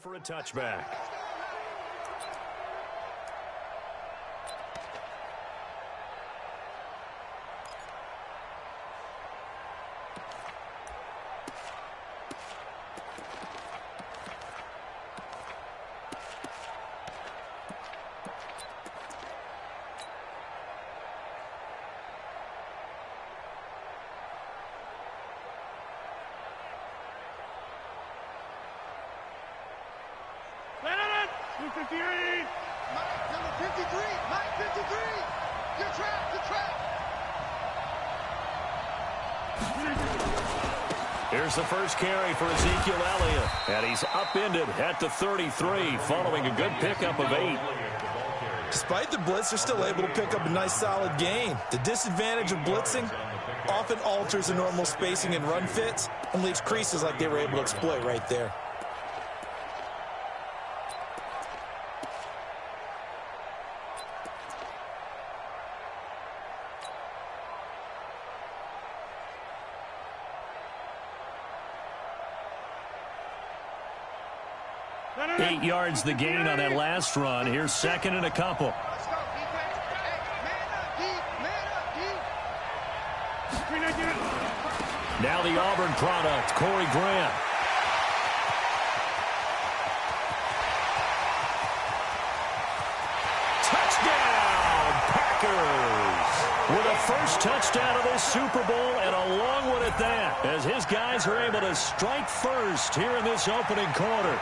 For a touchback. Number 53, Mike 53. Good trap, good trap. Here's the first carry for Ezekiel Elliott, and he's upended at the 33 following a good pickup of 8. Despite the blitz, they're still able to pick up a nice solid gain. The disadvantage of blitzing often alters the normal spacing and run fits and leaves creases like they were able to exploit right there. Eight yards the gain on that last run. Here's second and a couple. Let's go, defense. Hey, man up, deep. Now the Auburn product, Corey Grant. Touchdown, Packers! With a first touchdown of this Super Bowl, and a long one at that, as his guys are able to strike first here in this opening quarter.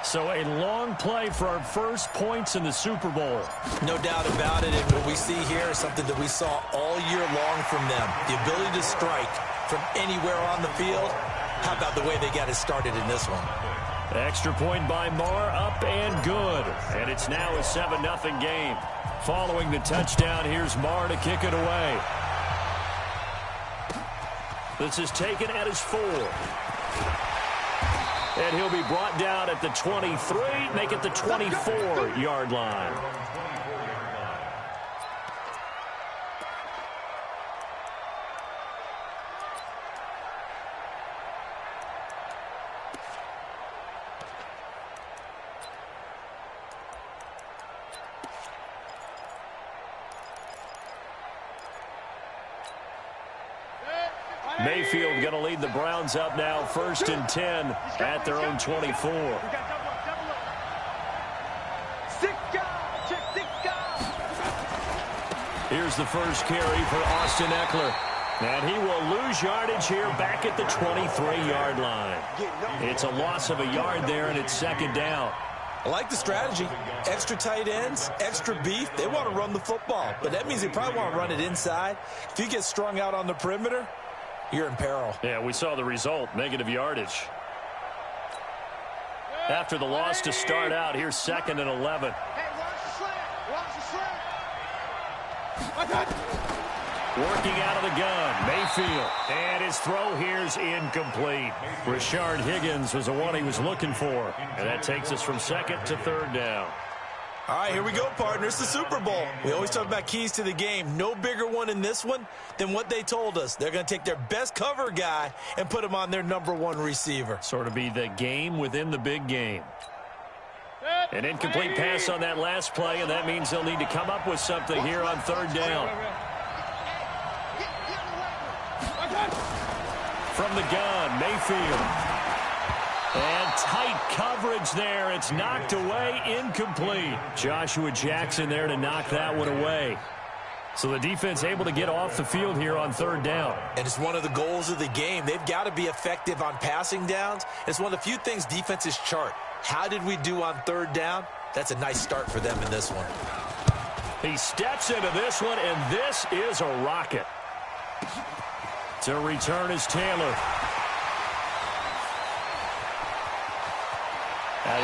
So a long play for our first points in the Super Bowl. No doubt about it, and what we see here is something that we saw all year long from them. The ability to strike from anywhere on the field. How about the way they got it started in this one? Extra point by Marr, up and good. And it's now a 7-0 game. Following the touchdown, here's Marr to kick it away. This is taken at his 4. And he'll be brought down at the 23, make it the 24-yard line. Mayfield going to lead the Browns up now, 1st and 10 at their own 24. Here's the first carry for Austin Eckler. And he will lose yardage here back at the 23-yard line. It's a loss of a yard there, and it's second down. I like the strategy. Extra tight ends, extra beef. They want to run the football, but that means they probably want to run it inside. If you get strung out on the perimeter, you're in peril. Yeah, we saw the result, negative yardage. After the loss to start out, here's 2nd and 11. Hey, watch the slant. Watch the slant. Working out of the gun, Mayfield. And his throw here's incomplete. Rashard Higgins was the one he was looking for. And that takes us from 2nd to 3rd down. All right, here we go, partners. The Super Bowl. We always talk about keys to the game. No bigger one in this one than what they told us. They're going to take their best cover guy and put him on their #1 receiver. Sort of be the game within the big game. An incomplete pass on that last play, and that means they'll need to come up with something here on 3rd down. From the gun, Mayfield. And tight coverage there. It's knocked away, incomplete. Joshua Jackson there to knock that one away. So the defense able to get off the field here on 3rd down. And it's one of the goals of the game. They've got to be effective on passing downs. It's one of the few things defenses chart. How did we do on 3rd down? That's a nice start for them in this one. He steps into this one, and this is a rocket. To return is Taylor.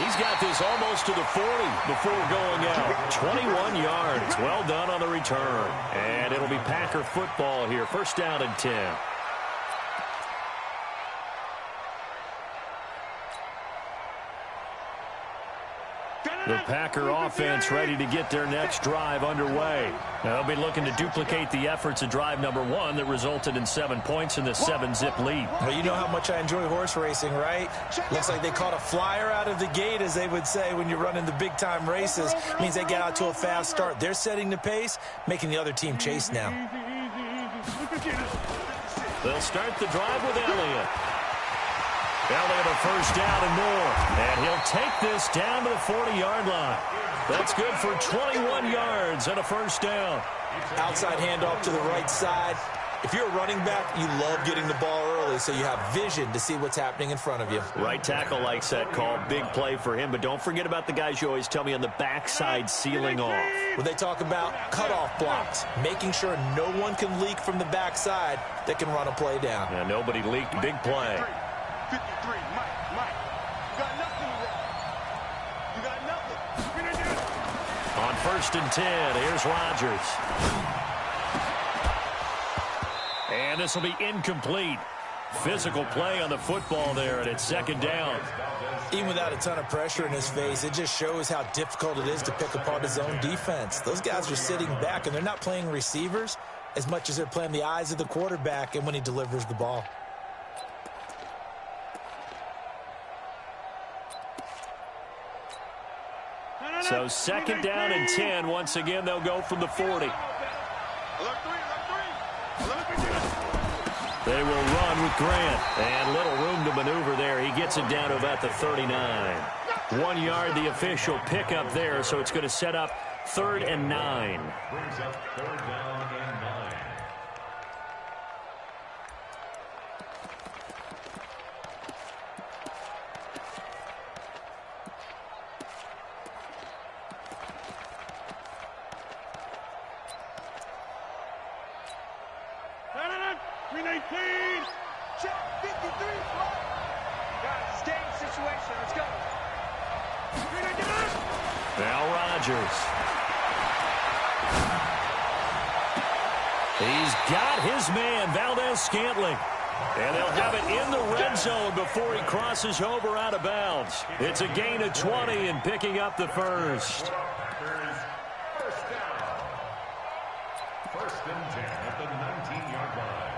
He's got this almost to the 40 before going out. 21 yards. Well done on the return. And it'll be Packer football here. 1st down and 10. The Packer offense ready to get their next drive underway. They'll be looking to duplicate the efforts of drive number 1 that resulted in 7 points in the 7-zip lead. Well, you know how much I enjoy horse racing, right? Looks like they caught a flyer out of the gate, as they would say when you're running the big-time races. Means they get out to a fast start. They're setting the pace, making the other team chase now. They'll start the drive with Elliott. Elliott a first down and more. And he'll take this down to the 40-yard line. That's good for 21 yards and a first down. Outside handoff to the right side. If you're a running back, you love getting the ball early so you have vision to see what's happening in front of you. Right tackle likes that call. Big play for him. But don't forget about the guys you always tell me on the backside sealing off. When they talk about cutoff blocks, making sure no one can leak from the backside that can run a play down. Yeah, nobody leaked. Big play. 53, Mike. You got nothing wrong. You got nothing. On 1st and 10, here's Rodgers. And this will be incomplete. Physical play on the football there, and it's 2nd down. Even without a ton of pressure in his face, it just shows how difficult it is to pick apart his own defense. Those guys are sitting back, and they're not playing receivers as much as they're playing the eyes of the quarterback and when he delivers the ball. So 2nd down and 10. Once again, they'll go from the 40. They will run with Grant. And little room to maneuver there. He gets it down to about the 39. 1 yard, the official pickup there. So it's going to set up 3rd and 9. Brings up 3rd down and 9. Check 53. Guys, stay in situation. Let's go. Now Rodgers. He's got his man, Valdez-Scantling. And they'll have it in the red zone before he crosses over out of bounds. It's a gain of 20 and picking up the first. First down. 1st and 10 at the 19-yard line.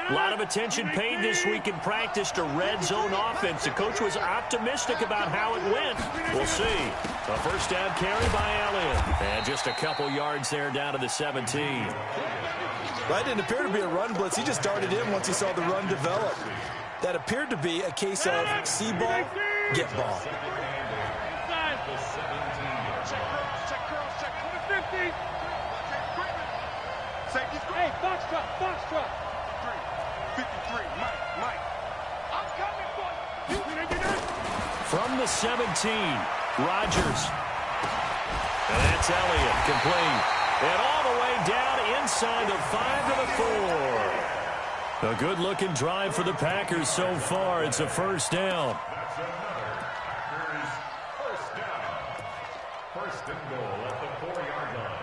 A lot of attention paid this week in practice to red zone offense. The coach was optimistic about how it went. We'll see. A first down carry by Elliott. And just a couple yards there down to the 17. That didn't appear to be a run blitz. He just darted in once he saw the run develop. That appeared to be a case of see ball, get ball. Check curls, check 50. Safety's great. Box truck. 53, Mike. I'm coming for you. From the 17, Rodgers. And that's Elliott, complete. And all the way down inside the 5 to the 4. A good-looking drive for the Packers so far. It's a first down. That's another Packers first down. 1st and goal at the 4-yard line.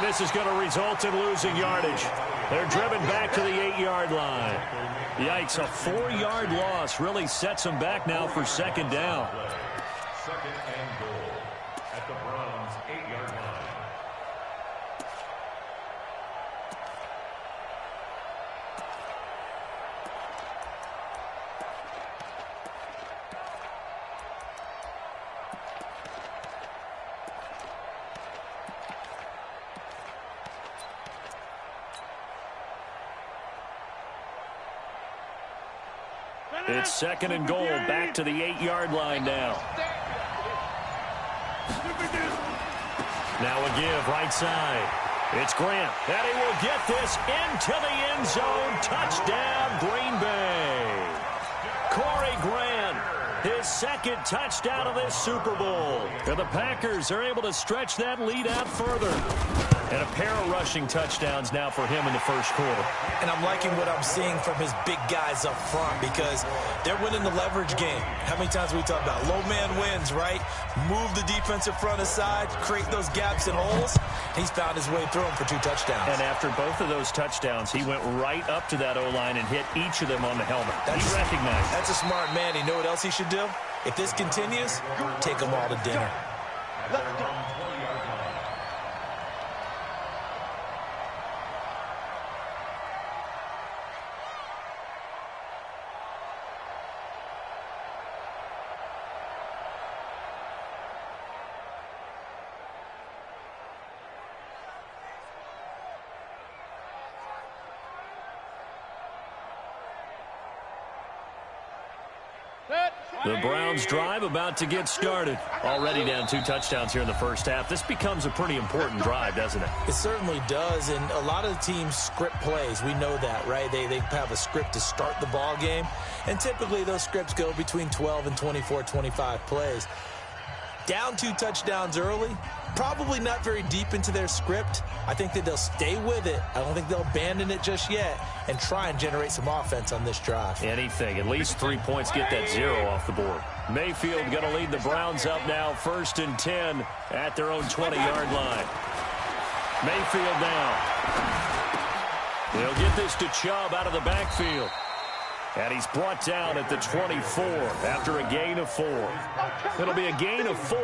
This is going to result in losing yardage. They're driven back to the 8-yard line. Yikes, a 4-yard loss really sets them back now for 2nd down. 2nd and goal at the Browns' 8-yard line. It's 2nd and goal, back to the 8-yard line now. Now a give, right side. It's Grant, and he will get this into the end zone. Touchdown, Green Bay. Corey Grant, his his second touchdown of this Super Bowl. And the Packers are able to stretch that lead out further. And a pair of rushing touchdowns now for him in the first quarter. And I'm liking what I'm seeing from his big guys up front because they're winning the leverage game. How many times have we talked about low man wins, right? Move the defensive front aside, create those gaps and holes. He's found his way through them for 2 touchdowns. And after both of those touchdowns, he went right up to that O-line and hit each of them on the helmet. He recognized it. That's a smart man. You know what else he should do? If this continues, take them all to dinner. Let's go. The Browns drive about to get started. Already down 2 touchdowns here in the first half. This becomes a pretty important drive, doesn't it? It certainly does, and a lot of the teams script plays. We know that, right? They have a script to start the ball game, and typically those scripts go between 12 and 24, 25 plays. Down 2 touchdowns early, probably not very deep into their script. I think that they'll stay with it. I don't think they'll abandon it just yet and try and generate some offense on this drive. Anything. At least 3 points, get that 0 off the board. Mayfield going to lead the Browns up now, 1st and 10 at their own 20-yard line. Mayfield now. They'll get this to Chubb out of the backfield. And he's brought down at the 24 after a gain of 4. It'll be a gain of 4,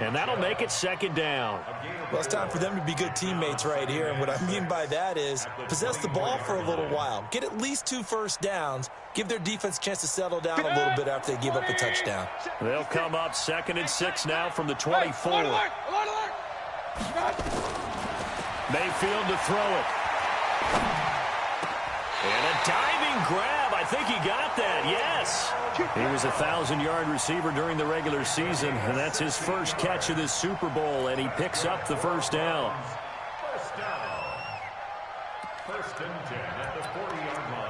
and that'll make it 2nd down. Well, it's time for them to be good teammates right here, and what I mean by that is possess the ball for a little while. Get at least 2 first downs. Give their defense a chance to settle down a little bit after they give up a touchdown. They'll come up 2nd and 6 now from the 24. Mayfield to throw it. And a diving grab. I think he got that, yes. He was a 1,000-yard receiver during the regular season, and that's his first catch of this Super Bowl, and he picks up the first down. First down. 1st and 10 at the 40-yard line.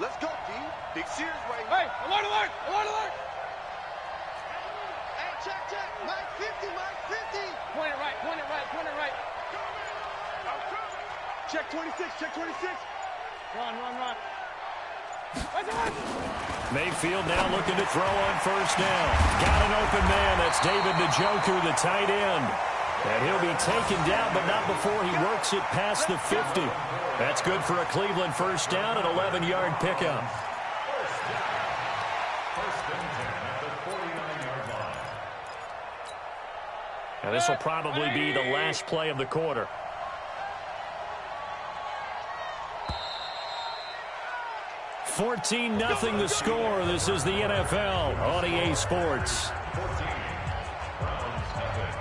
Let's go, D. Big Sears way. Hey, alert, alert, alert, alert. Hey, check. Mike 50, Mike 50. Point it right, point it right, point it right. Check 26, check 26. Run. Mayfield now looking to throw on 1st down. Got an open man. That's David Njoku, the tight end. And he'll be taken down, but not before he works it past the 50. That's good for a Cleveland 1st down, an 11-yard pickup. 1st and 10 at the 49-yard line. And this will probably be the last play of the quarter. $14-0 the score. This is the NFL on EA Sports. 14. Browns have it.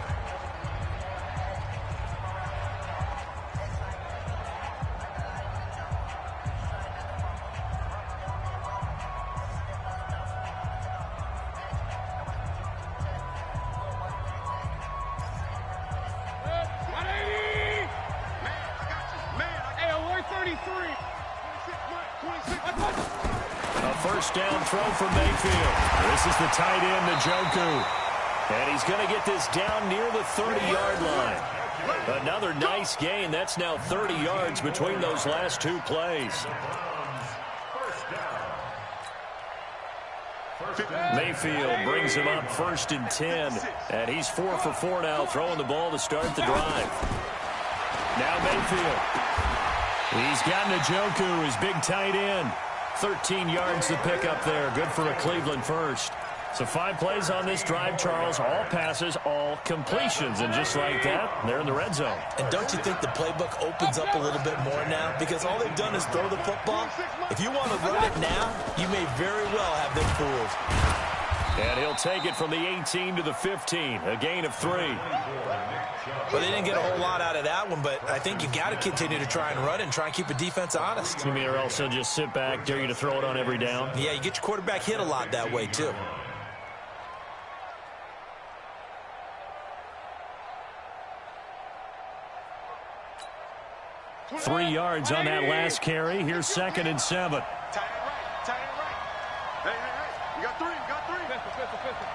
A 1st down throw for Mayfield. This is the tight end, Njoku. And he's going to get this down near the 30-yard line. Another nice gain. That's now 30 yards between those last 2 plays. Mayfield brings him up 1st and 10. And he's 4 for 4 now, throwing the ball to start the drive. Now Mayfield. He's got Njoku, his big tight end. 13 yards to pick up there. Good for a Cleveland 1st. So 5 plays on this drive, Charles. All passes, all completions. And just like that, they're in the red zone. And don't you think the playbook opens up a little bit more now? Because all they've done is throw the football. If you want to run it now, you may very well have them fooled. And he'll take it from the 18 to the 15, a gain of 3. Well, they didn't get a whole lot out of that one, but I think you got to continue to try and run and try and keep a defense honest. You mean, or else they'll just sit back, dare you to throw it on every down? Yeah, you get your quarterback hit a lot that way, too. Three yards on that last carry. Here's 2nd and 7. Tight end right. Tight end right. Hey. You got 3. You got 3. Pistol.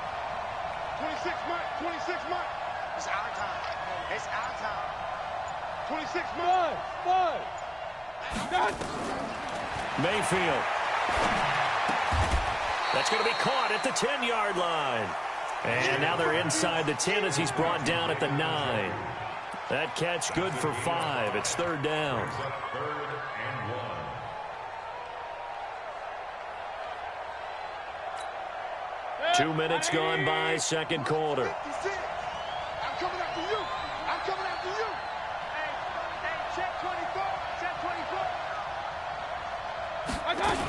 26 Mike. 26 Mike. It's our time. It's our time. 26 Mike. 5. Mayfield. That's going to be caught at the 10-yard line. And now they're inside the 10 as he's brought down at the 9. That catch good for 5. It's 3rd down. 2 minutes gone by, 2nd quarter. I'm coming after you. I'm coming after you. Hey, check 24. Check 24. I got you.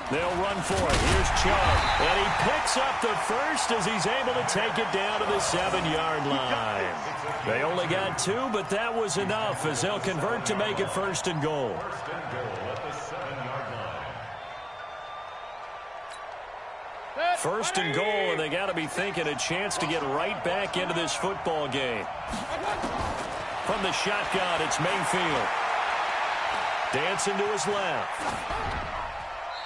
They'll run for it. Here's Chubb. And he picks up the first as he's able to take it down to the 7-yard line. They only got 2, but that was enough as they'll convert to make it 1st and goal. First and goal, and they got to be thinking a chance to get right back into this football game. From the shotgun, it's Mayfield. Dancing to his left.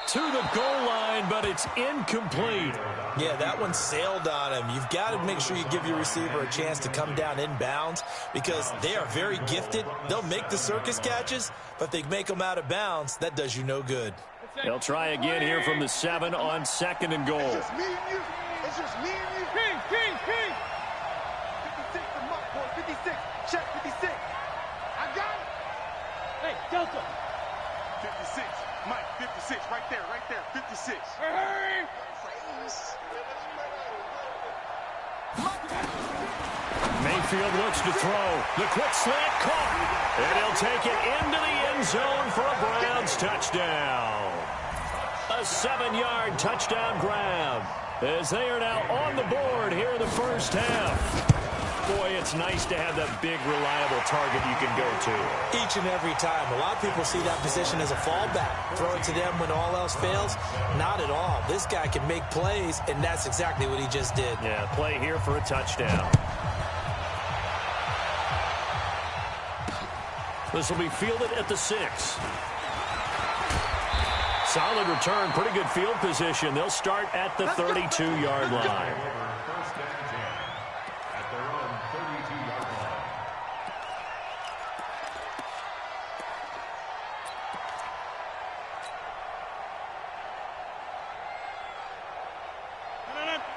To the goal line, but it's incomplete. Yeah, that one sailed on him. You've got to make sure you give your receiver a chance to come down inbounds because they are very gifted. They'll make the circus catches, but if they make them out of bounds, that does you no good. They'll try again here from the 7 on 2nd and goal. It's just me and you. It's just me and you. King. 56 the mark, boy. 56. Check 56. I got it. Hey, Delta. 56. Mike, 56. Right there. 56. Hey. Mayfield looks to throw. The quick slant caught. And he'll take it into the end zone for a Browns touchdown. A 7-yard touchdown grab as they are now on the board here in the first half. Boy, it's nice to have that big, reliable target you can go to. Each and every time. A lot of people see that position as a fallback. Throw it to them when all else fails. Not at all. This guy can make plays, and that's exactly what he just did. Yeah, play here for a touchdown. This will be fielded at the 6. Solid return, pretty good field position. They'll start at the 32-yard line. First and 10 at their own 32-yard line.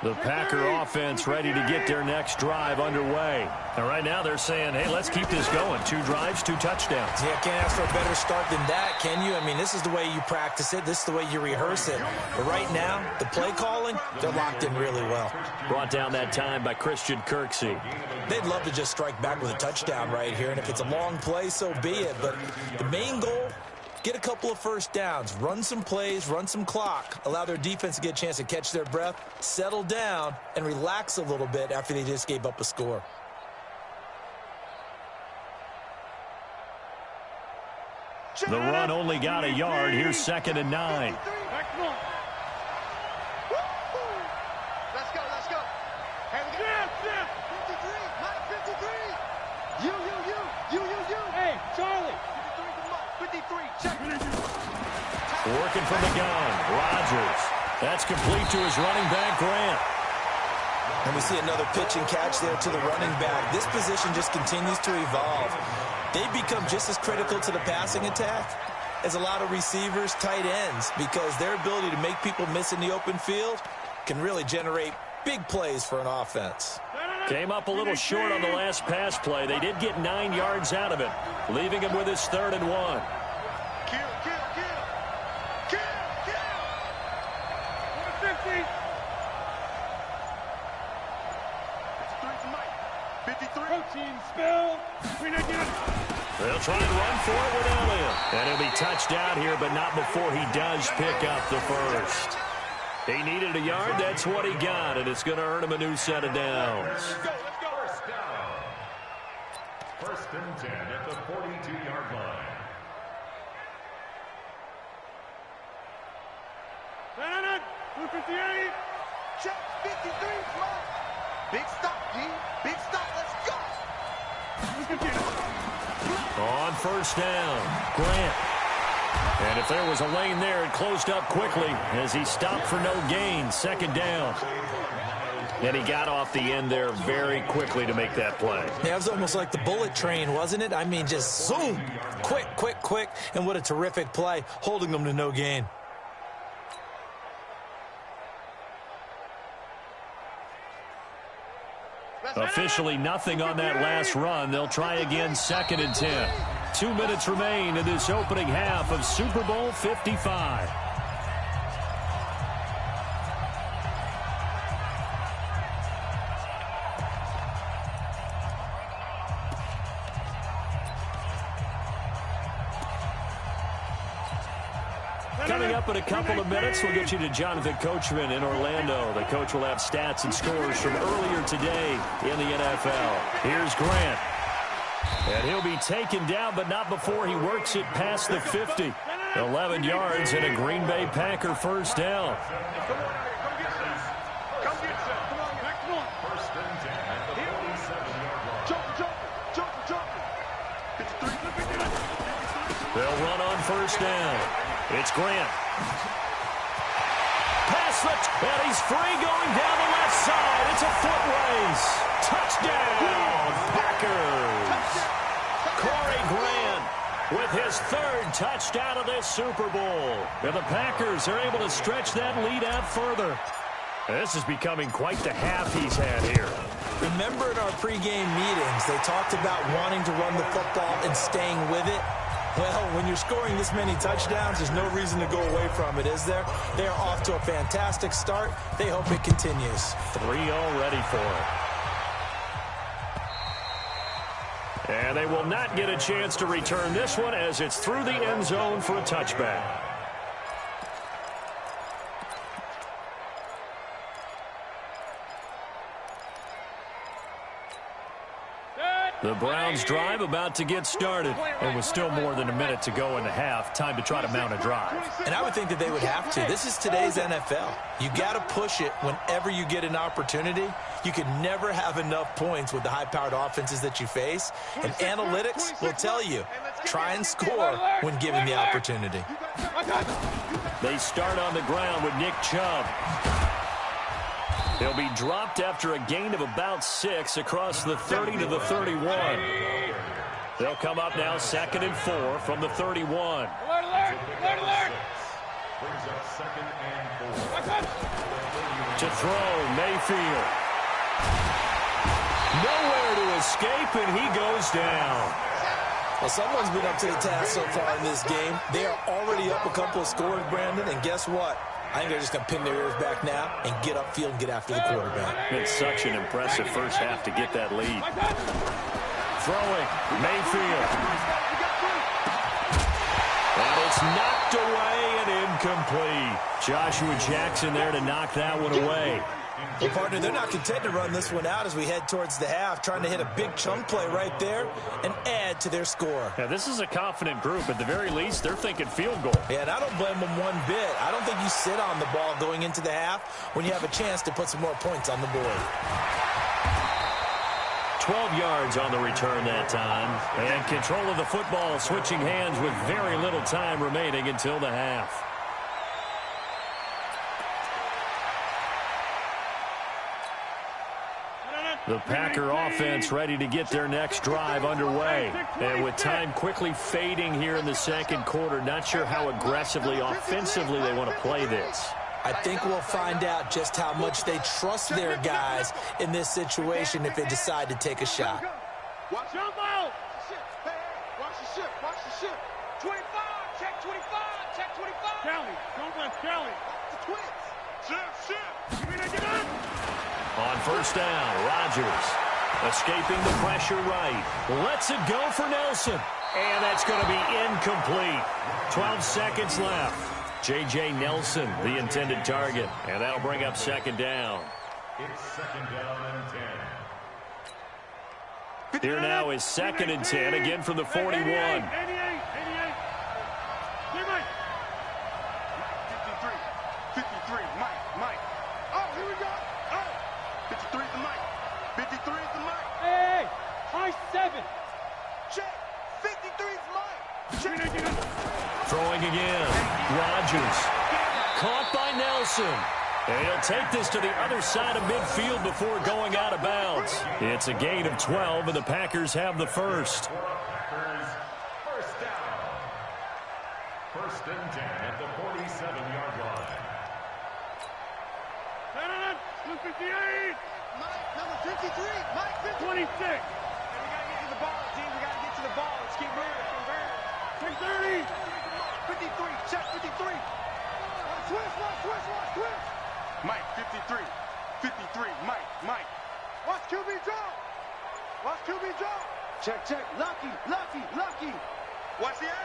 The Packer offense ready to get their next drive underway. And right now they're saying, hey, let's keep this going. 2 drives, 2 touchdowns. Yeah, can't ask for a better start than that, can you? I mean, this is the way you practice it. This is the way you rehearse it. But right now, the play calling, they're locked in really well. Brought down that time by Christian Kirksey. They'd love to just strike back with a touchdown right here. And if it's a long play, so be it. But the main goal, get a couple of first downs, run some plays, run some clock, allow their defense to get a chance to catch their breath, settle down, and relax a little bit after they just gave up a score. The run only got a yard. Here's 2nd and 9. Let's go. Hey, we got 53. Mike, 53. You. Hey, Charlie. 53. Check. Working from the gun. Rodgers. That's complete to his running back, Grant. And we see another pitch and catch there to the running back. This position just continues to evolve. They become just as critical to the passing attack as a lot of receivers, tight ends, because their ability to make people miss in the open field can really generate big plays for an offense. Came up a little short on the last pass play. They did get 9 yards out of it, leaving him with his 3rd and 1. Kill. 150. 53 to Mike. 53. Protein spill. They'll try and run for it with Elliott. And he'll be touched out here, but not before he does pick up the first. He needed a yard. That's what he got, and it's going to earn him a new set of downs. Let's go. First down. First and 10 at the 42-yard line. No. 258. Check 53, Mark. Big stop, D. Big stop. Let's go. On first down, Grant. And if there was a lane there, it closed up quickly as he stopped for no gain. Second down. And he got off the end there very quickly to make that play. Yeah, it was almost like the bullet train, wasn't it? I mean, just zoom. Quick. And what a terrific play, holding them to no gain. Officially nothing on that last run. They'll try again, second and 10. 2 minutes remain in this opening half of Super Bowl 55. Coming up in a couple of minutes, we'll get you to Jonathan Coachman in Orlando. The coach will have stats and scores from earlier today in the NFL. Here's Grant. And he'll be taken down, but not before he works it past the 50. 11 yards and a Green Bay Packer first down. Come get some. Come on. First and 10 at the 47-yard line. Jump. They'll run on first down. It's Grant. Pass left, and he's free going down the left side. It's a foot race. Touchdown, Packers. Corey Grant with his third touchdown of this Super Bowl. And the Packers are able to stretch that lead out further. This is becoming quite the half he's had here. Remember in our pregame meetings, they talked about wanting to run the football and staying with it. Well, when you're scoring this many touchdowns, there's no reason to go away from it, is there? They are off to a fantastic start. They hope it continues. 3 already for him. And they will not get a chance to return this one as it's through the end zone for a touchback. The Browns drive about to get started. And with still more than a minute to go in the half, time to try to mount a drive. And I would think that they would have to. This is today's NFL. You got to push it whenever you get an opportunity. You can never have enough points with the high-powered offenses that you face. And analytics will tell you, try and score when given the opportunity. They start on the ground with Nick Chubb. He'll be dropped after a gain of about 6 across the 30 to the 31. They'll come up now 2nd and 4 from the 31. Alert. Brings up 2nd and 4. To throw, Mayfield. Nowhere to escape, and he goes down. Well, someone's been up to the task so far in this game. They are already up a couple of scores, Brandon, and guess what? I think they're just going to pin their ears back now and get upfield and get after the quarterback. It's such an impressive first half to get that lead. Throwing, Mayfield. And it's knocked away and incomplete. Joshua Jackson there to knock that one away. Well, partner, they're not content to run this one out as we head towards the half, trying to hit a big chunk play right there and add to their score. Yeah, this is a confident group. At the very least, they're thinking field goal. Yeah, and I don't blame them one bit. I don't think you sit on the ball going into the half when you have a chance to put some more points on the board. 12 yards on the return that time. And control of the football switching hands with very little time remaining until the half. The Packer offense ready to get their next drive underway. And with time quickly fading here in the second quarter, not sure how aggressively, offensively they want to play this. I think we'll find out just how much they trust their guys in this situation if they decide to take a shot. Watch out! Hey, watch the ship. 25, check 25. Cali, don't let Cali. The twins. Ship. Give me that, get up. On first down, Rodgers escaping the pressure right. Lets it go for Nelson. And that's going to be incomplete. 12 seconds left. J.J. Nelson, the intended target. And that'll bring up second down. It's second down and 10. Here now is second and 10, again from the 41. 88. 53. 53. Mike. Oh, here we go. Oh. 53 is the Mike. 53 is the Mike. Hey, high 7. Check. 53 is Mike. Check. Throwing again. Rodgers. Caught by Nelson. And he'll take this to the other side of midfield before going out of bounds. It's a gain of 12, and the Packers have the first. Packers, first down. First and 10 at the 47-yard line. Blue 58. Mike, number 53. Mike, 53. 26. We gotta get to the ball, team. We gotta get to the ball. Let's keep moving. 30. 53. Check 53. Switch. Mike, 53. 53. Mike. Watch QB draw. Check. Lucky. Watch the edge.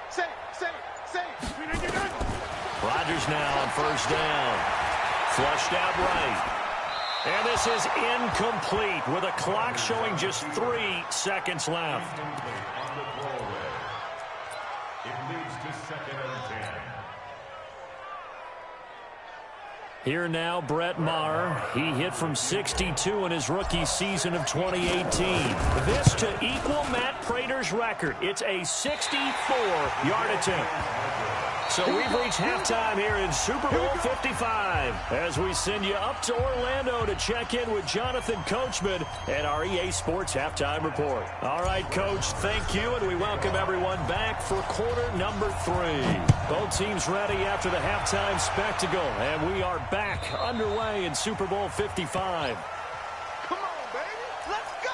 Say. Rodgers now on first down. Flushed out right. And this is incomplete with a clock showing just 3 seconds left. On the throwaway. It leads to second and 10. Here now, Brett Maher. He hit from 62 in his rookie season of 2018. This to equal Matt Prater's record. It's a 64-yard attempt. So we've reached halftime here in Super Bowl 55 as we send you up to Orlando to check in with Jonathan Coachman and our EA Sports Halftime Report. All right, Coach, thank you, and we welcome everyone back for quarter number 3. Both teams ready after the halftime spectacle, and we are back underway in Super Bowl 55. Come on, baby. Let's go.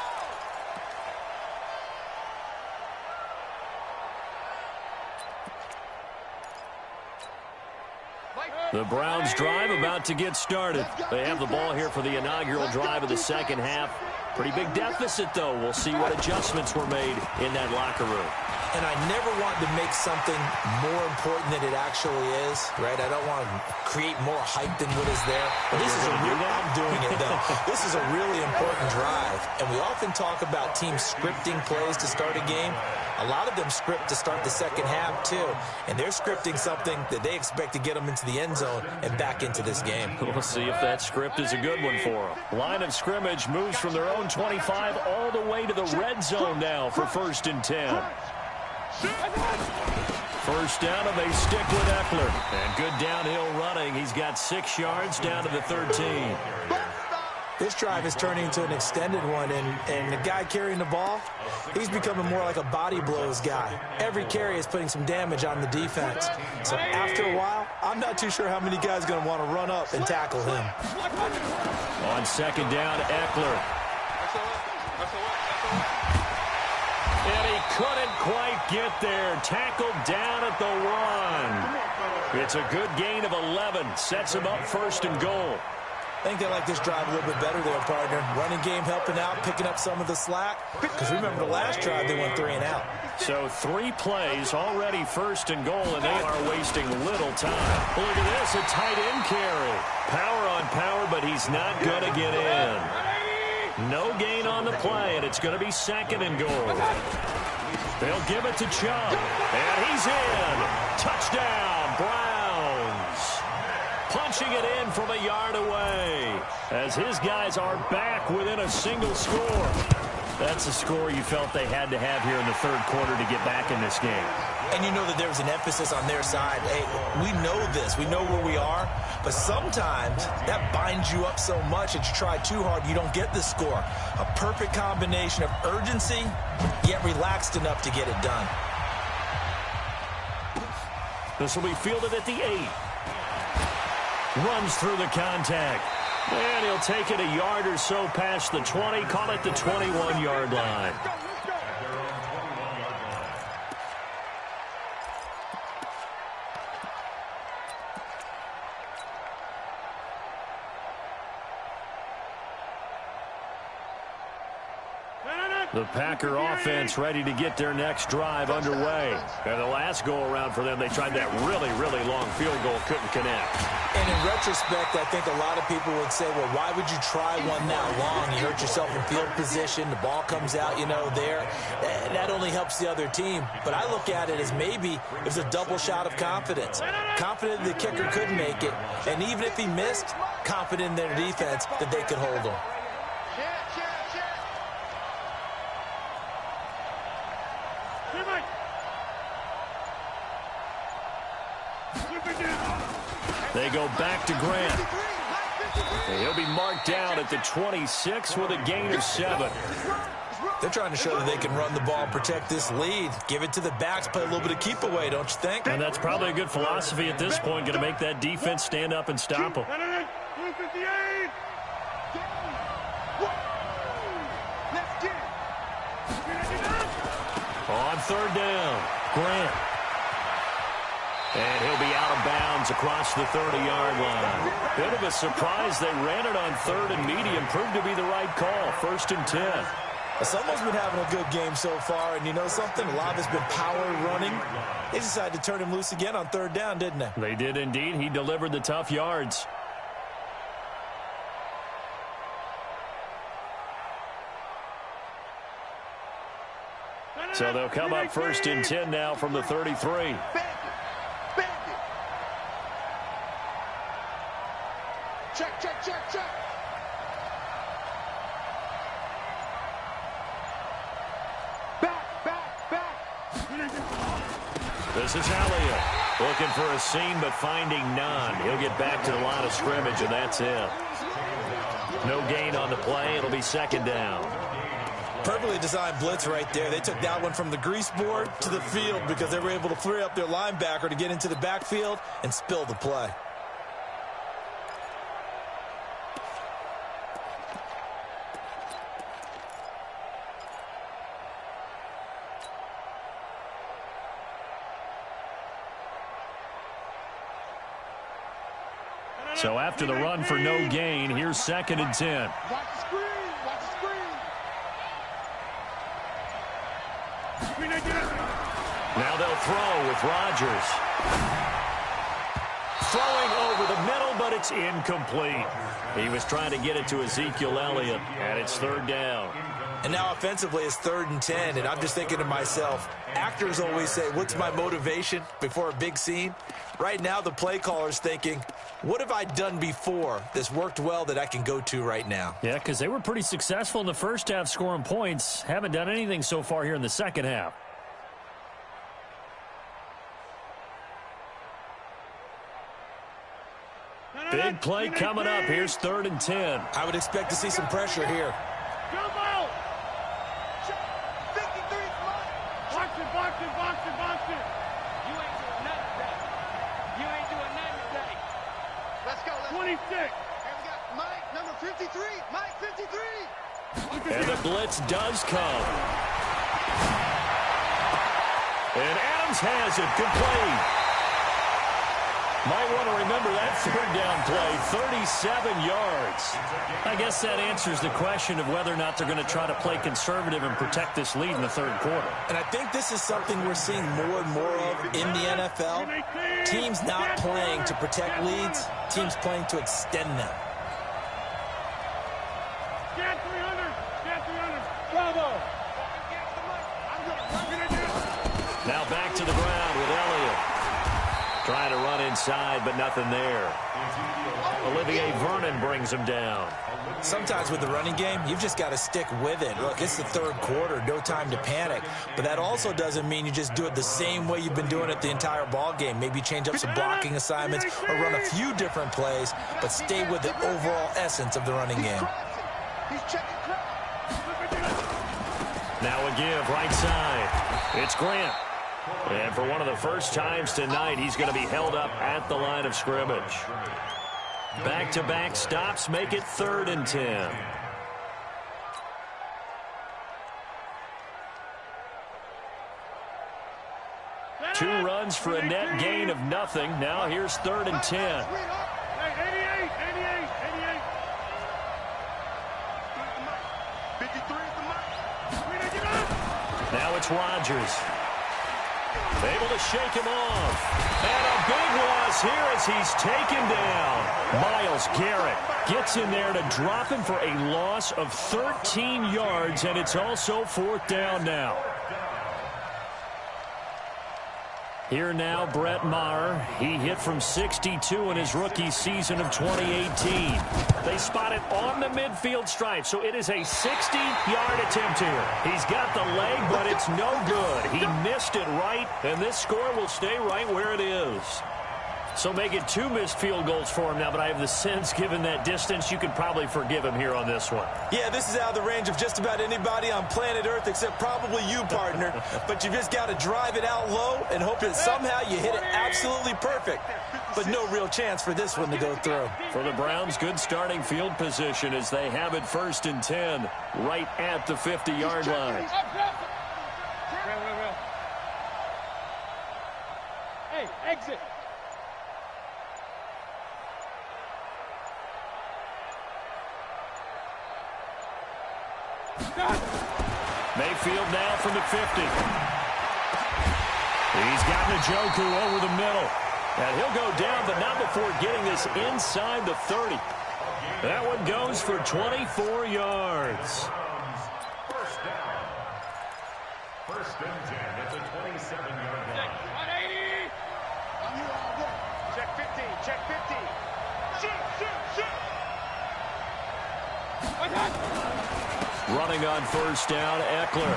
The Browns drive about to get started. They have the ball here for the inaugural drive of the second half. Pretty big deficit, though. We'll see what adjustments were made in that locker room. And I never want to make something more important than it actually is, right? I don't want to create more hype than what is there. But this is I'm doing it, though. This is a really important drive. And we often talk about teams scripting plays to start a game. A lot of them script to start the second half, too. And they're scripting something that they expect to get them into the end zone and back into this game. We'll see if that script is a good one for them. Line of scrimmage moves from their own 25 all the way to the red zone now for first and 10. First down, and they stick with Eckler. And good downhill running. He's got 6 yards down to the 13. This drive is turning into an extended one, and the guy carrying the ball, he's becoming more like a body blows guy. Every carry is putting some damage on the defense. So after a while, I'm not too sure how many guys are going to want to run up and tackle him. On second down, Eckler. And he couldn't quite get there. Tackled down at the 1. It's a good gain of 11. Sets him up first and goal. I think they like this drive a little bit better there, partner. Running game helping out, picking up some of the slack. Because remember the last drive, they went 3 and out. So 3 plays, already first and goal, and they are wasting little time. Look at this, a tight end carry. Power on power, but he's not going to get in. No gain on the play, and it's going to be second and goal. They'll give it to Chubb, and he's in. Touchdown, Browns. Punching it in from a yard away as his guys are back within a single score. That's a score you felt they had to have here in the third quarter to get back in this game. And you know that there was an emphasis on their side. Hey, we know this. We know where we are. But sometimes that binds you up so much that you try too hard, you don't get the score. A perfect combination of urgency, yet relaxed enough to get it done. This will be fielded at the 8. Runs through the contact. And he'll take it a yard or so past the 20. Call it the 21-yard line. The Packer offense ready to get their next drive underway. And the last go-around for them, they tried that really, really long field goal, couldn't connect. And in retrospect, I think a lot of people would say, well, why would you try one that long? You hurt yourself in field position. The ball comes out, there. That only helps the other team. But I look at it as maybe it was a double shot of confidence. Confident the kicker could make it. And even if he missed, confident in their defense that they could hold him. They go back to Grant. And he'll be marked down at the 26 with a gain of 7. They're trying to show that they can run the ball and protect this lead. Give it to the backs, play a little bit of keep away, don't you think? And that's probably a good philosophy at this point, going to make that defense stand up and stop them. On third down, Grant. And he'll be out of bounds across the 30-yard line. Bit of a surprise. They ran it on third and medium. Proved to be the right call. 1st and 10. Someone's been having a good game so far, and you know something? A lot of it's been power running. They decided to turn him loose again on third down, didn't they? They did indeed. He delivered the tough yards. So they'll come up 1st and 10 now from the 33. Check. Back. This is Elliott. Looking for a seam, but finding none. He'll get back to the line of scrimmage, and that's it. No gain on the play. It'll be 2nd down. Perfectly designed blitz right there. They took that one from the grease board to the field because they were able to free up their linebacker to get into the backfield and spill the play. So after the run for no gain, here's 2nd and 10. Watch the screen. Now they'll throw with Rodgers. Throwing over the middle, but it's incomplete. He was trying to get it to Ezekiel Elliott, and it's 3rd down. And now offensively it's 3rd and 10, and I'm just thinking to myself, actors always say, what's my motivation before a big scene? Right now the play caller's thinking, what have I done before that's worked well that I can go to right now? Yeah, because they were pretty successful in the first half scoring points. Haven't done anything so far here in the second half. Big play coming up. Here's 3rd and 10. I would expect to see some pressure here. Jump out! 53 Box it! You ain't doing nothing today. Let's go. 26. Here we go. Mike, number 53. Mike, 53. And the blitz does come. And Adams has it complete. Might want to remember that 3rd down play, 37 yards. I guess that answers the question of whether or not they're going to try to play conservative and protect this lead in the 3rd quarter. And I think this is something we're seeing more and more of in the NFL. Teams not playing to protect leads, teams playing to extend them. Get 300. Bravo. Now back to the ground with Elliott. Trying to run inside, but nothing there. Olivier Vernon brings him down. Sometimes with the running game, you've just got to stick with it. Look, it's the 3rd quarter, no time to panic. But that also doesn't mean you just do it the same way you've been doing it the entire ball game. Maybe change up some blocking assignments or run a few different plays, but stay with the overall essence of the running game. He's checking crowd. Now a give right side. It's Grant. And for one of the first times tonight, he's going to be held up at the line of scrimmage. Back-to-back stops make it 3rd and 10. Two runs for a net gain of nothing. Now here's 3rd and 10. Hey, 88. 53 at the mic. it's Rodgers. Able to shake him off. And a big loss here as he's taken down. Myles Garrett gets in there to drop him for a loss of 13 yards, and it's also 4th down now. Here now, Brett Maher. He hit from 62 in his rookie season of 2018. They spot it on the midfield stripe, so it is a 60-yard attempt here. He's got the leg, but it's no good. He missed it right, and this score will stay right where it is. So make it 2 missed field goals for him now, but I have the sense, given that distance, you could probably forgive him here on this one. Yeah, this is out of the range of just about anybody on planet Earth except probably you, partner. But you just got to drive it out low and hope that somehow you hit it absolutely perfect. But no real chance for this one to go through. For the Browns, good starting field position as they have it 1st and 10 right at the 50-yard line. Hey, exit. Mayfield now from the 50. He's got Njoku over the middle. And he'll go down, but not before getting this inside the 30. That one goes for 24 yards. First down. 1st and 10 at the 27-yard line. 180. Check 15. Check 15. Shoot. Running on 1st down, Eckler.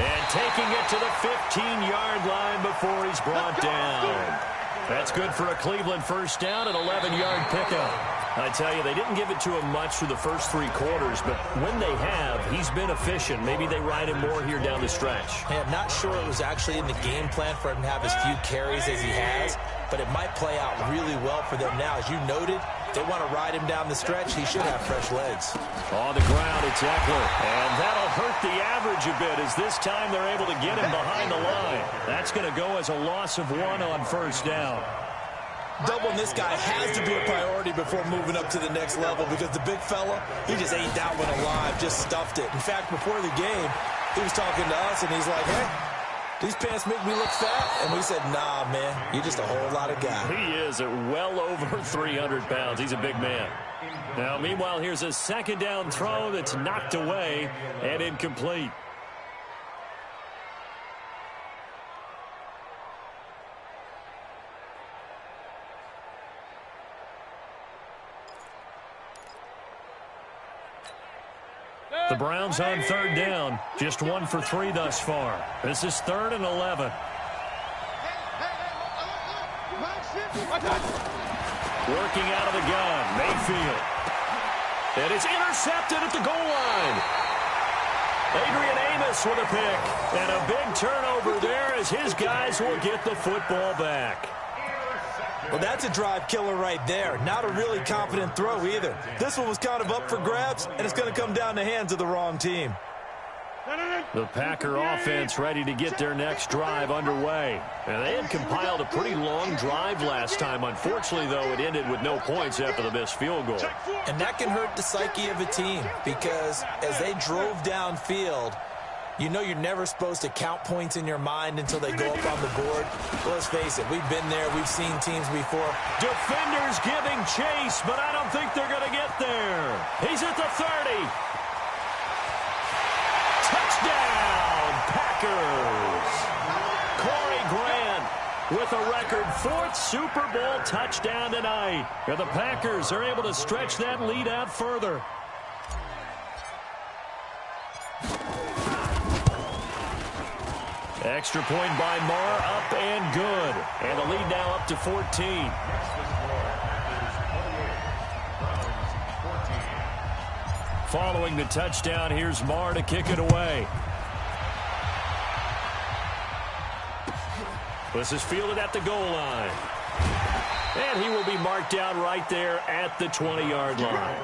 And taking it to the 15-yard line before he's brought down. That's good for a Cleveland 1st down, an 11-yard pickup. I tell you, they didn't give it to him much through the first 3 quarters, but when they have, he's been efficient. Maybe they ride him more here down the stretch. Hey, I'm not sure it was actually in the game plan for him to have as few carries as he has, but it might play out really well for them now. As you noted, they want to ride him down the stretch. He should have fresh legs. On the ground, it's Eckler. And that'll hurt the average a bit as this time they're able to get him behind the line. That's going to go as a loss of 1 on 1st down. Doubling this guy has to be a priority before moving up to the next level because the big fella, he just ate that one alive, just stuffed it. In fact, before the game, he was talking to us, and he's like, hey, these pants make me look fat. And we said, nah, man, you're just a whole lot of guy. He is at well over 300 pounds. He's a big man. Now, meanwhile, here's a 2nd down throw that's knocked away and incomplete. The Browns on 3rd down, just 1 for 3 thus far. This is 3rd and 11. Working out of the gun, Mayfield. And it's intercepted at the goal line. Adrian Amos with a pick. And a big turnover there as his guys will get the football back. Well, that's a drive killer right there. Not a really confident throw either. This one was kind of up for grabs, and it's going to come down the hands of the wrong team. The Packer offense ready to get their next drive underway. And they had compiled a pretty long drive last time. Unfortunately, though, it ended with no points after the missed field goal. And that can hurt the psyche of a team because as they drove downfield, you know you're never supposed to count points in your mind until they go up on the board. Well, let's face it, we've been there. We've seen teams before. Defenders giving chase, but I don't think they're going to get there. He's at the 30. Touchdown, Packers. Corey Grant with a record 4th Super Bowl touchdown tonight. And the Packers are able to stretch that lead out further. Extra point by Marr, up and good. And the lead now up to 14. Following the touchdown, here's Marr to kick it away. This is fielded at the goal line. And he will be marked down right there at the 20-yard line.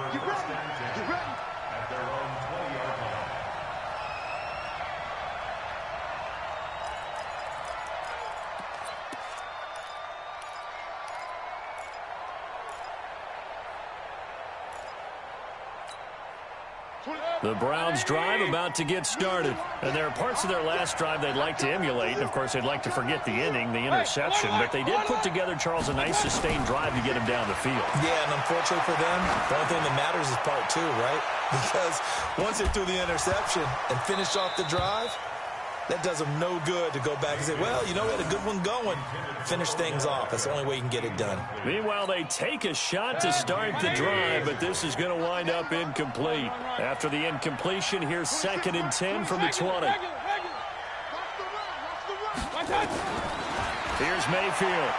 The Browns' drive about to get started. And there are parts of their last drive they'd like to emulate. And, of course, they'd like to forget the inning, the interception. But they did put together, Charles, a nice sustained drive to get him down the field. Yeah, and unfortunately for them, the only thing that matters is part two, right? Because once they threw the interception and finished off the drive, that does them no good to go back and say, well, you know, we had a good one going. Finish things off. That's the only way you can get it done. Meanwhile, they take a shot to start the drive, but this is going to wind up incomplete. After the incompletion, here's 2nd and 10 from the 20. Here's Mayfield.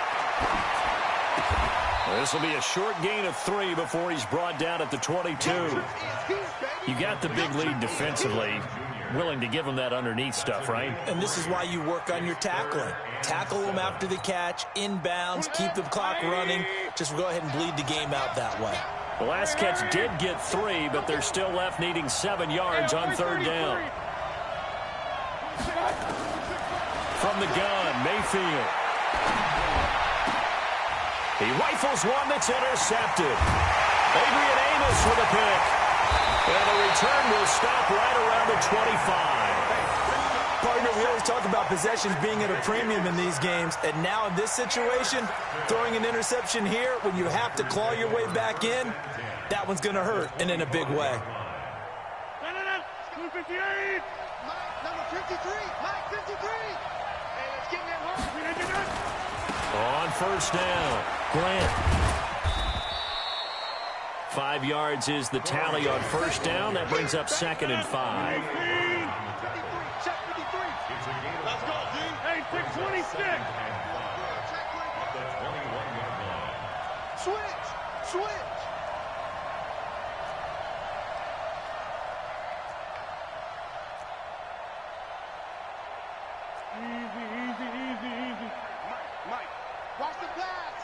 This will be a short gain of 3 before he's brought down at the 22. You got the big lead defensively. Willing to give him that underneath stuff, right? And this is why you work on your tackling. Tackle them after the catch, inbounds, keep the clock running. Just go ahead and bleed the game out that way. The last catch did get 3, but they're still left needing 7 yards on 3rd down. From the gun, Mayfield. He rifles one that's intercepted. Adrian Amos with a pick. And the return will stop right around the 25. Partner, we always talk about possessions being at a premium in these games. And now in this situation, throwing an interception here when you have to claw your way back in, that one's going to hurt, and in a big way. 258. Mike, number 53. Mike, 53. Hey, let's get in that hole. On 1st down, Grant. 5 yards is the tally on 1st down. That brings up 2nd and 5. Check 53. Let's go, D. Hey, pick 26. Switch. Easy. Mike, watch the pass.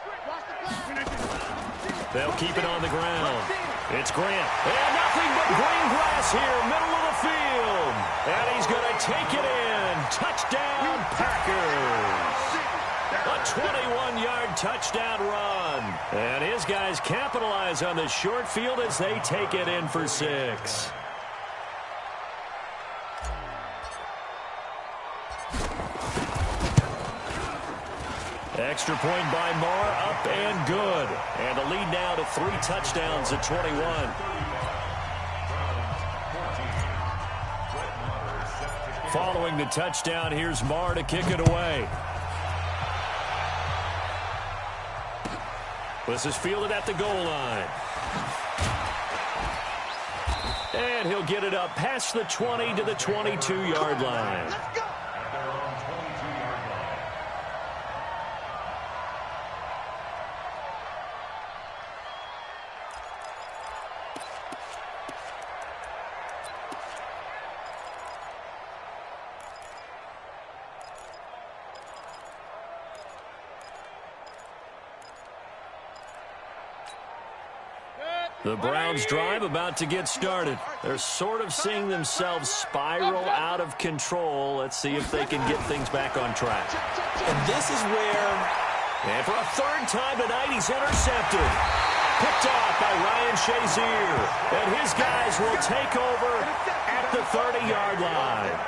They'll keep it on the ground. It's Grant. And nothing but green grass here, middle of the field. And he's going to take it in. Touchdown, Packers. A 21-yard touchdown run. And his guys capitalize on the short field as they take it in for 6. Extra point by Marr, up and good. And a lead now to 3 touchdowns at 21. Following the touchdown, here's Marr to kick it away. This is fielded at the goal line. And he'll get it up past the 20 to the 22-yard line. Let's go. The Browns' drive about to get started. They're sort of seeing themselves spiral out of control. Let's see if they can get things back on track. And this is where... And for a 3rd time tonight, he's intercepted. Picked off by Ryan Shazier. And his guys will take over at the 30-yard line.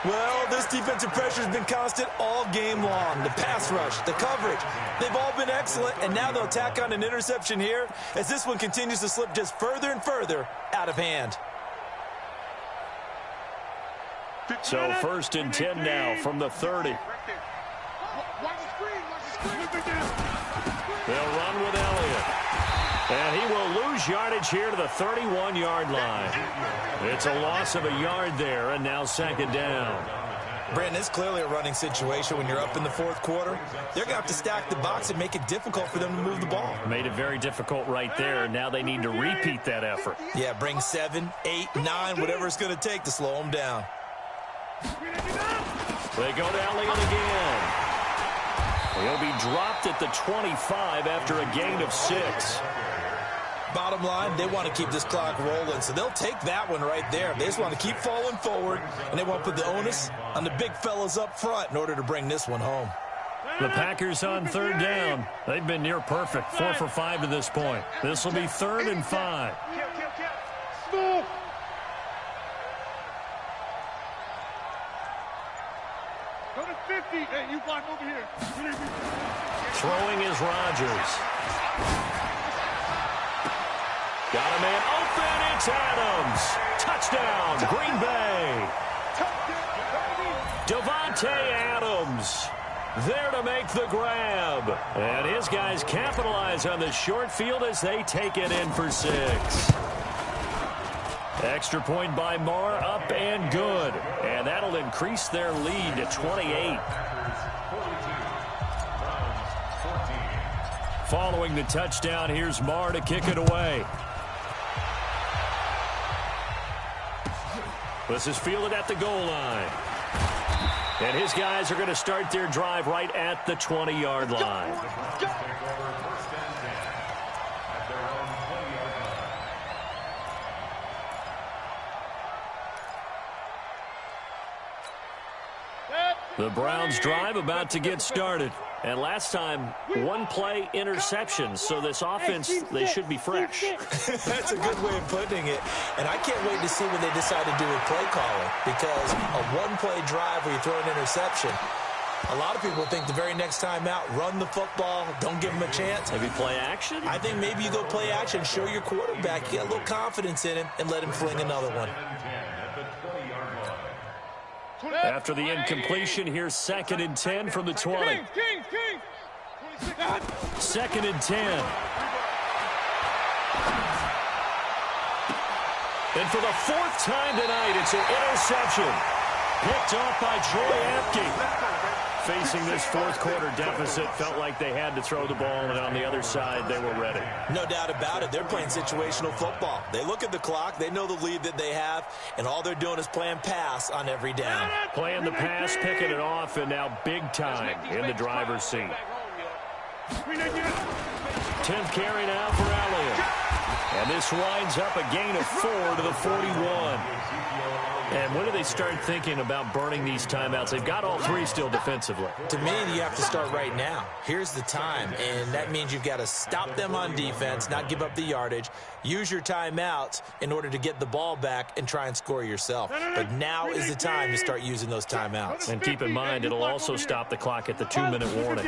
Well, this defensive pressure has been constant all game long. The pass rush, the coverage, they've all been excellent, and now they'll tack on an interception here as this one continues to slip just further and further out of hand. So 1st and 10 now from the 30. They'll run with Elliott. And he will lose yardage here to the 31-yard line. It's a loss of a yard there, and now 2nd down. Brandon, it's clearly a running situation when you're up in the 4th quarter. They're going to have to stack the box and make it difficult for them to move the ball. Made it very difficult right there. Now they need to repeat that effort. Yeah, bring 7, 8, 9, whatever it's going to take to slow them down. They go to Elliott again. He'll be dropped at the 25 after a gain of 6. Bottom line, they want to keep this clock rolling, so they'll take that one right there. They just want to keep falling forward, and they want to put the onus on the big fellas up front in order to bring this one home. The Packers on 3rd down. They've been near perfect, 4 for 5 to this point. This will be 3rd and 5. Smooth. 50. Hey, you block over here. Throwing is Rodgers. Got a man open. It's Adams. Touchdown, Green Bay. Davante Adams there to make the grab. And his guys capitalize on the short field as they take it in for 6. Extra point by Marr, up and good. And that'll increase their lead to 28. Following the touchdown, here's Marr to kick it away. This is fielded at the goal line. And his guys are going to start their drive right at the 20-yard line. The Browns drive about to get started. And last time, one play interception. So this offense, they should be fresh. That's a good way of putting it. And I can't wait to see what they decide to do with play calling. Because a one-play drive where you throw an interception, a lot of people think the very next time out, run the football, don't give them a chance. Maybe play action? I think maybe you go play action, show your quarterback, you got a little confidence in him, and let him fling another one. After the incompletion, here's 2nd and 10 from the 20. Second and 10. And for the 4th time tonight, it's an interception. Picked off by Troy Apke. Facing this 4th quarter deficit, felt like they had to throw the ball, and on the other side, they were ready. No doubt about it. They're playing situational football. They look at the clock, they know the lead that they have, and all they're doing is playing pass on every down. Playing the pass, picking it off, and now big time in the driver's seat. 10th carry now for Elliott. And this winds up a gain of 4 to the 41. And when do they start thinking about burning these timeouts? They've got all 3 still defensively. To me, you have to start right now. Here's the time, and that means you've got to stop them on defense, not give up the yardage, use your timeouts in order to get the ball back and try and score yourself. But now is the time to start using those timeouts. And keep in mind, it'll also stop the clock at the 2-minute warning.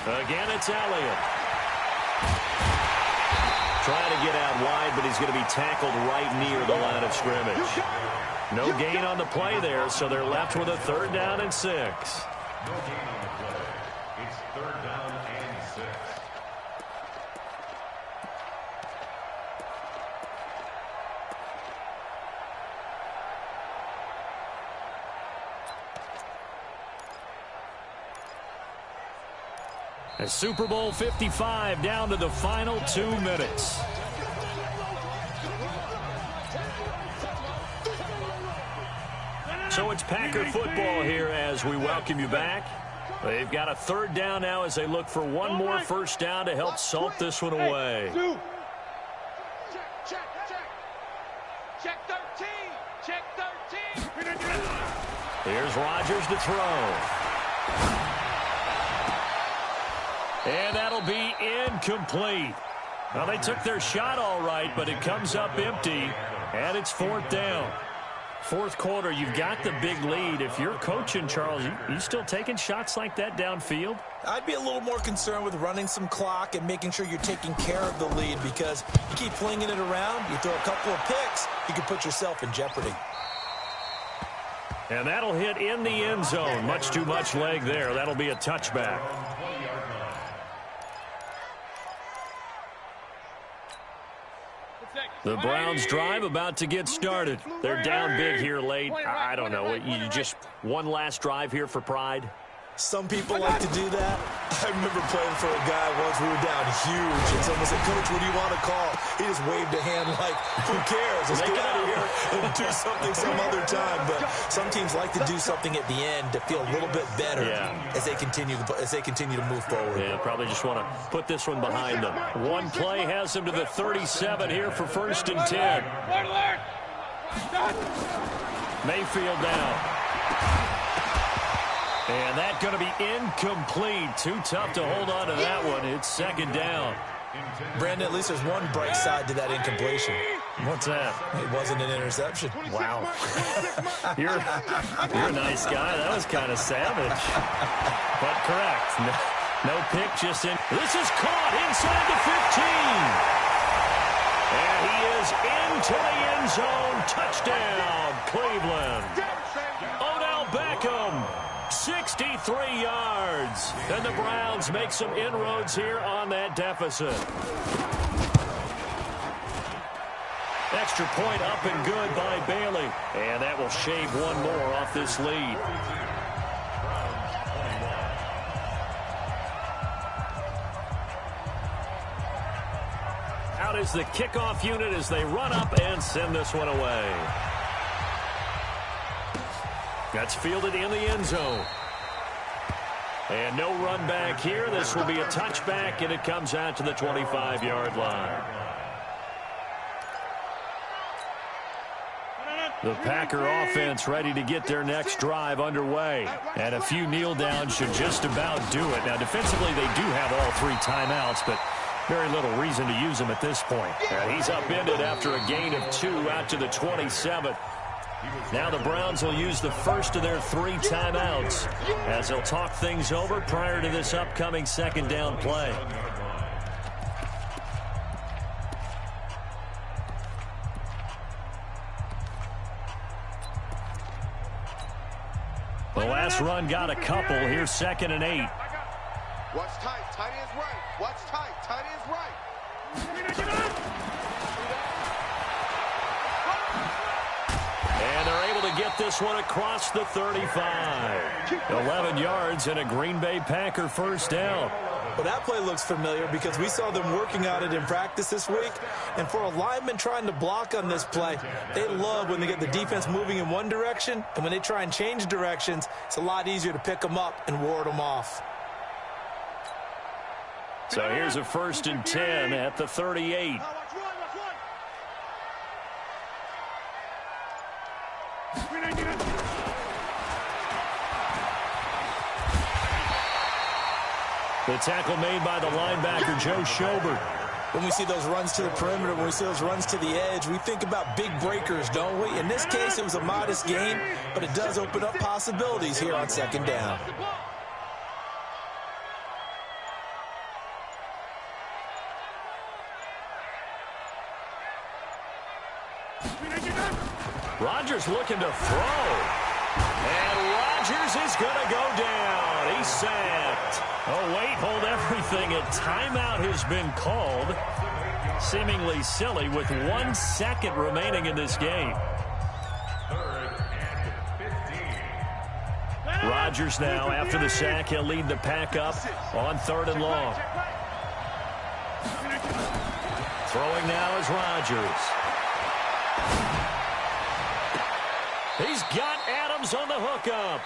Again, it's Elliott. Trying to get out wide, but he's going to be tackled right near the line of scrimmage. No gain on the play there, so they're left with a 3rd down and 6. No gain on the play. It's 3rd down and 6. A Super Bowl 55 down to the final 2 minutes. So it's Packer football here as we welcome you back. They've got a 3rd down now as they look for one more 1st down to help salt this one away. Check 13. Check 13. Here's Rodgers to throw. And that'll be incomplete. Well, they took their shot all right, but it comes up empty, and it's 4th down. 4th quarter, you've got the big lead. If you're coaching, Charles, you still taking shots like that downfield? I'd be a little more concerned with running some clock and making sure you're taking care of the lead, because you keep flinging it around, you throw a couple of picks, you can put yourself in jeopardy. And that'll hit in the end zone. Much too much leg there. That'll be a touchback. The Browns drive about to get started. They're down big here late. I don't know. You just one last drive here for pride? Some people like to do that. I remember playing for a guy once. We were down huge, and someone said, "Coach, what do you want to call?" He just waved a hand like, "Who cares? Let's get out of here and do something some other time." But some teams like to do something at the end to feel a little bit better as they continue to move forward. Yeah, probably just want to put this one behind them. One play has them to the 37 here for 1st and 10. Mayfield now. And that's going to be incomplete. Too tough to hold on to that one. It's 2nd down. Brandon, at least there's one bright side to that incompletion. What's that? It wasn't an interception. Wow. You're a nice guy. That was kind of savage. But correct. No pick, just in. This is caught inside the 15. And he is into the end zone. Touchdown, Cleveland. Odell Beckham, 63 yards. And the Browns make some inroads here on that deficit. Extra point up and good by Bailey. And that will shave one more off this lead. Out is the kickoff unit as they run up and send this one away. That's fielded in the end zone. And no run back here. This will be a touchback, and it comes out to the 25-yard line. The Packer offense ready to get their next drive underway. And a few kneel downs should just about do it. Now, defensively, they do have all 3 timeouts, but very little reason to use them at this point. And he's upended after a gain of 2 out to the 27. Now the Browns will use the first of their 3 timeouts as they'll talk things over prior to this upcoming second down play. The last run got a couple. Here's 2nd and 8. Watch tight. Tight end's right. Watch tight. Tight end's right. And they're able to get this one across the 35. 11 yards and a Green Bay Packer first down. Well, that play looks familiar because we saw them working on it in practice this week. And for a lineman trying to block on this play, they love when they get the defense moving in one direction. And when they try and change directions, it's a lot easier to pick them up and ward them off. So here's a 1st and 10 at the 38. The tackle made by the linebacker, Joe Schobert. When we see those runs to the perimeter, when we see those runs to the edge, we think about big breakers, don't we? In this case, it was a modest gain, but it does open up possibilities here on 2nd down. Rodgers looking to throw. And Rodgers is going to go down. He's sacked. Oh, wait, hold everything. A timeout has been called. Seemingly silly with 1 second remaining in this game. Rodgers now, after the sack, he'll lead the pack up on 3rd and long. Throwing now is Rodgers. He's got Adams on the hookup.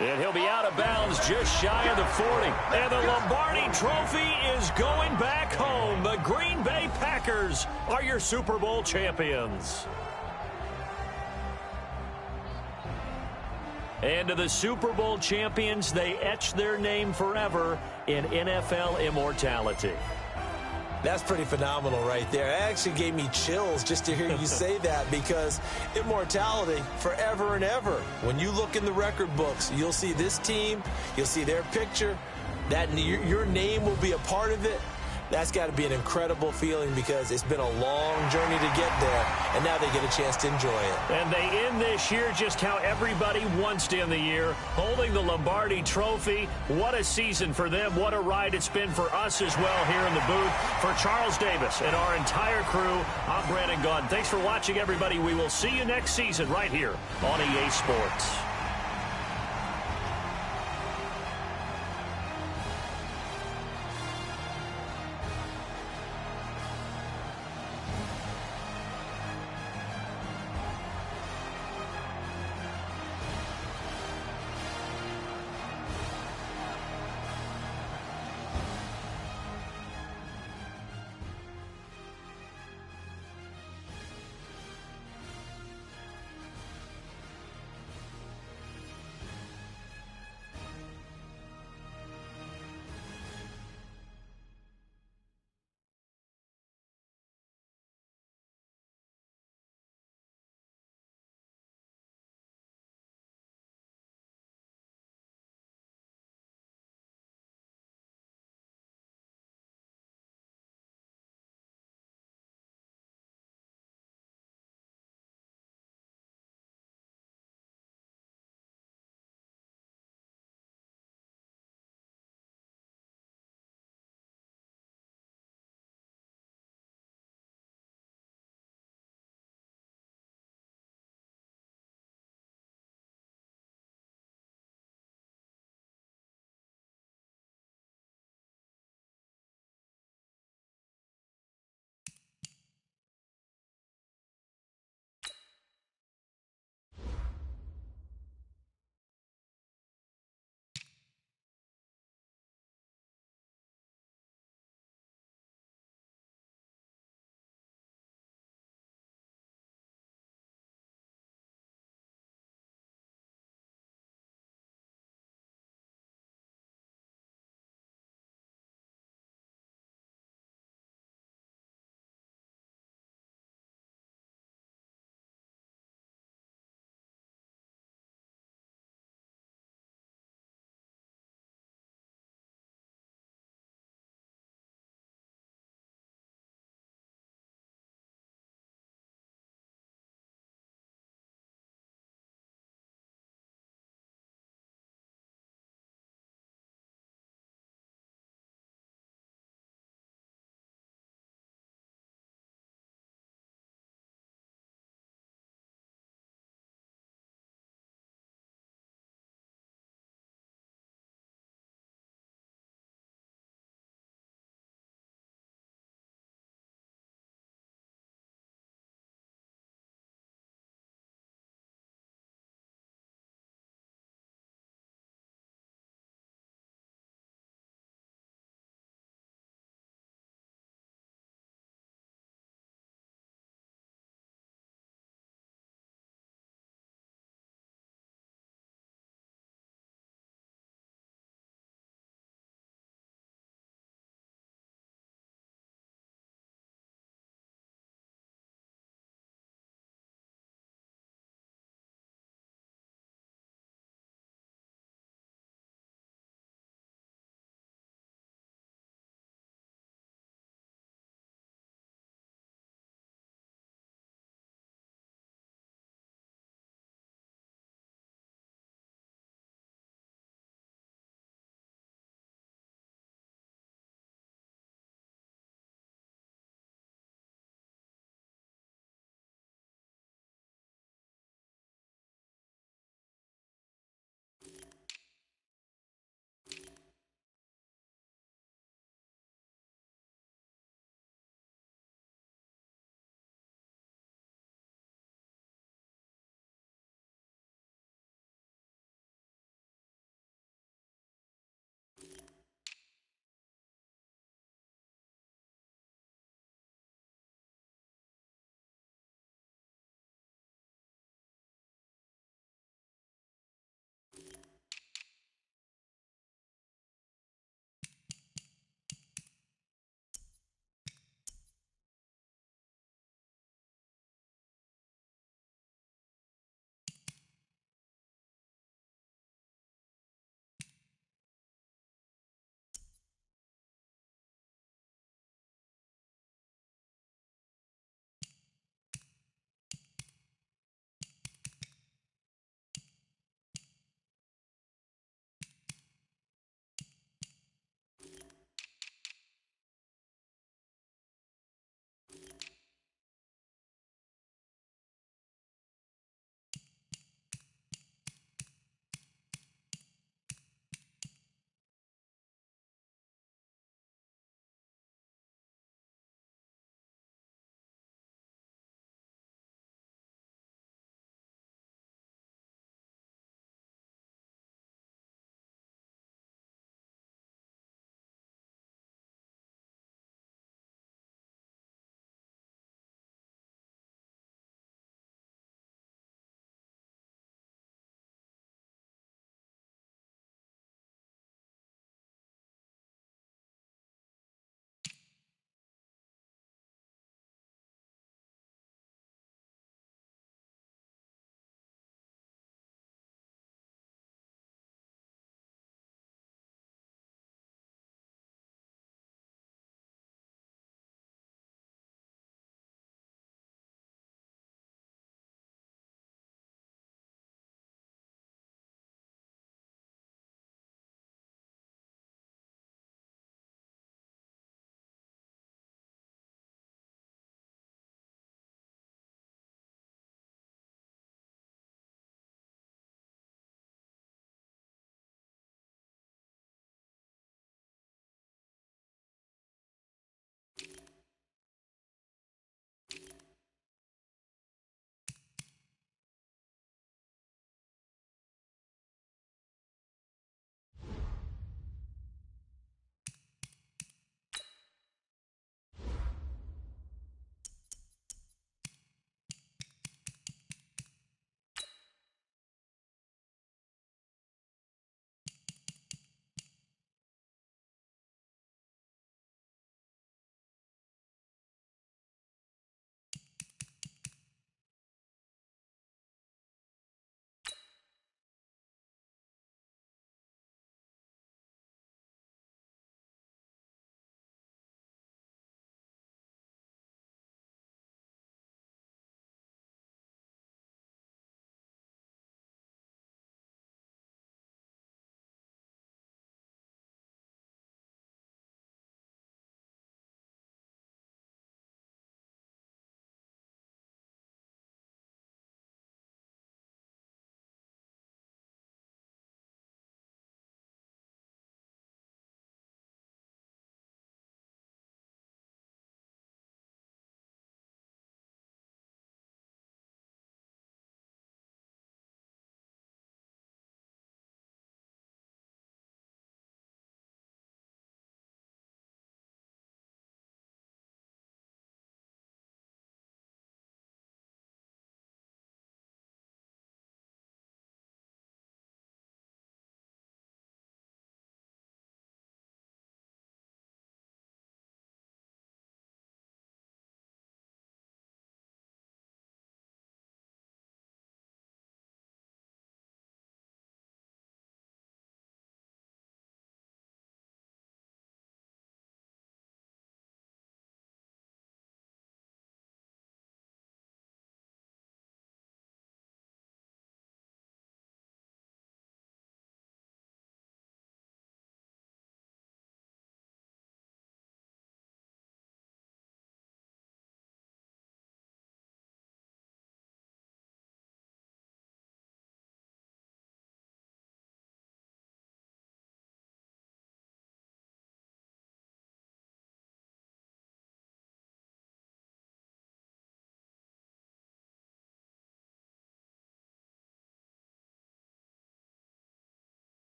And he'll be out of bounds just shy of the 40. And the Lombardi Trophy is going back home. The Green Bay Packers are your Super Bowl champions. And to the Super Bowl champions, they etch their name forever in NFL immortality. That's pretty phenomenal right there. It actually gave me chills just to hear you say that, because immortality forever and ever. When you look in the record books, you'll see this team, you'll see their picture, that your name will be a part of it. That's got to be an incredible feeling because it's been a long journey to get there, and now they get a chance to enjoy it. And they end this year just how everybody wants to end the year, holding the Lombardi Trophy. What a season for them. What a ride it's been for us as well here in the booth. For Charles Davis and our entire crew, I'm Brandon Gaudin. Thanks for watching, everybody. We will see you next season right here on EA Sports.